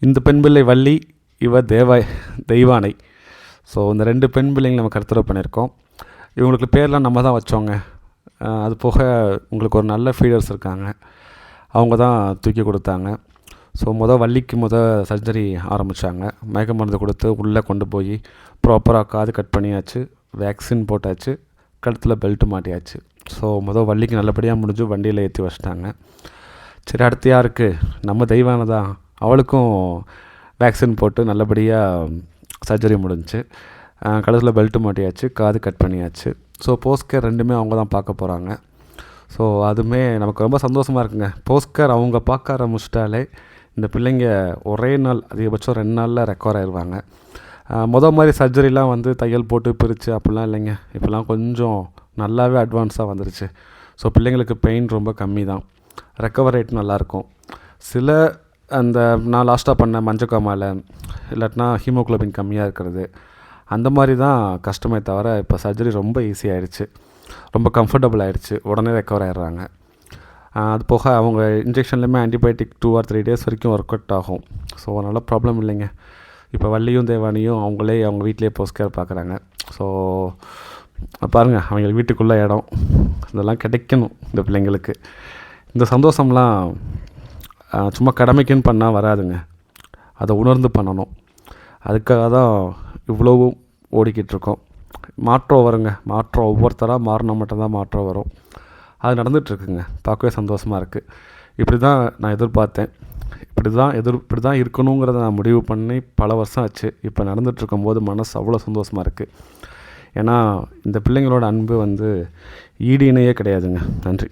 இந்த பெண் பிள்ளை வள்ளி, இவ தெய்வானை. ஸோ இந்த 2 பெண் பிள்ளைங்களை நம்ம கருத்தரவு பண்ணியிருக்கோம். இவங்களுக்கு பேர்லாம் நம்ம தான் வச்சோங்க. அது போக உங்களுக்கு ஒரு நல்ல ஃபீடர்ஸ் இருக்காங்க, அவங்க தான் தூக்கி கொடுத்தாங்க. ஸோ வள்ளிக்கு சர்ஜரி ஆரம்பித்தாங்க. மயக்க மருந்து கொடுத்து உள்ளே கொண்டு போய் ப்ராப்பராக காது கட் பண்ணியாச்சு, வேக்சின் போட்டாச்சு, கழுத்தில் பெல்ட்டு மாட்டியாச்சு. ஸோ வள்ளிக்கு நல்லபடியாக முடிஞ்சு வண்டியில் ஏற்றி வச்சிட்டாங்க. சரி, அடுத்து யாருக்கு? நம்ம தெய்வானை தான். அவளுக்கும் வேக்சின் போட்டு நல்லபடியாக சர்ஜரி முடிஞ்சு, கழுத்தில் பெல்ட்டு மாட்டியாச்சு, காது கட் பண்ணியாச்சு. ஸோ போஸ்ட் கேர் 2மே அவங்க தான் பார்க்க போகிறாங்க. ஸோ அதுவுமே நமக்கு ரொம்ப சந்தோஷமாக இருக்குங்க. போஸ்ட் கேர் அவங்க பார்க்க ஆரம்பிச்சிட்டாலே இந்த பிள்ளைங்க ஒரே நாள், அதிகபட்சம் 2 நாளில் ரெக்கவர் ஆயிடுவாங்க. மாதிரி சர்ஜரிலாம் வந்து தையல் போட்டு பிரித்து அப்படிலாம் இல்லைங்க. இப்போலாம் கொஞ்சம் நல்லாவே அட்வான்ஸாக வந்துருச்சு. ஸோ பிள்ளைங்களுக்கு பெயின் ரொம்ப கம்மி தான், ரெக்கவர் ரேட் நல்லாயிருக்கும். சில அந்த நான் லாஸ்ட்டாக பண்ண மஞ்சக்காமால் இல்லாட்டினா ஹீமோக்ளோபின் கம்மியாக இருக்கிறது, அந்த மாதிரி தான் கஷ்டமே தவிர இப்போ சர்ஜரி ரொம்ப ஈஸியாகிடுச்சு, ரொம்ப கம்ஃபர்டபுள் ஆகிடுச்சு, உடனே ரெக்கவர் ஆகிடுறாங்க. அது போக அவங்க இன்ஜெக்ஷன்லேயுமே ஆன்டிபயோட்டிக் 2 or 3 days வரைக்கும் ஒர்க் அவுட் ஆகும். ஸோ அதனால் ப்ராப்ளம் இல்லைங்க. இப்போ வள்ளியும் தேவானியும் அவங்க வீட்டிலே போஸ்ட் கேர் பார்க்குறாங்க. ஸோ பாருங்கள், அவங்க வீட்டுக்குள்ளே இடம் இதெல்லாம் கிடைக்கணும் இந்த பிள்ளைங்களுக்கு. இந்த சந்தோஷம்லாம் சும்மா கடமைக்குன்னு பண்ணால் வராதுங்க, அதை உணர்ந்து பண்ணணும். அதுக்காக தான் இவ்வளவும் ஓடிக்கிட்டு இருக்கோம். மாற்றம் வருங்க, மாற்றம் ஒவ்வொருத்தராக மாறினா மட்டும்தான் மாற்றம் வரும். அது நடந்துகிட்ருக்குங்க, பார்க்கவே சந்தோஷமாக இருக்குது. இப்படி தான் நான் எதிர்பார்த்தேன், இப்படி தான் இருக்கணுங்கிறத நான் முடிவு பண்ணி பல வருஷம் ஆச்சு. இப்போ நடந்துகிட்ருக்கும்போது மனசு அவ்வளோ சந்தோஷமாக இருக்குது. ஏன்னா இந்த பிள்ளைங்களோட அன்பு வந்து ஈடு இணையே கிடையாதுங்க. நன்றி.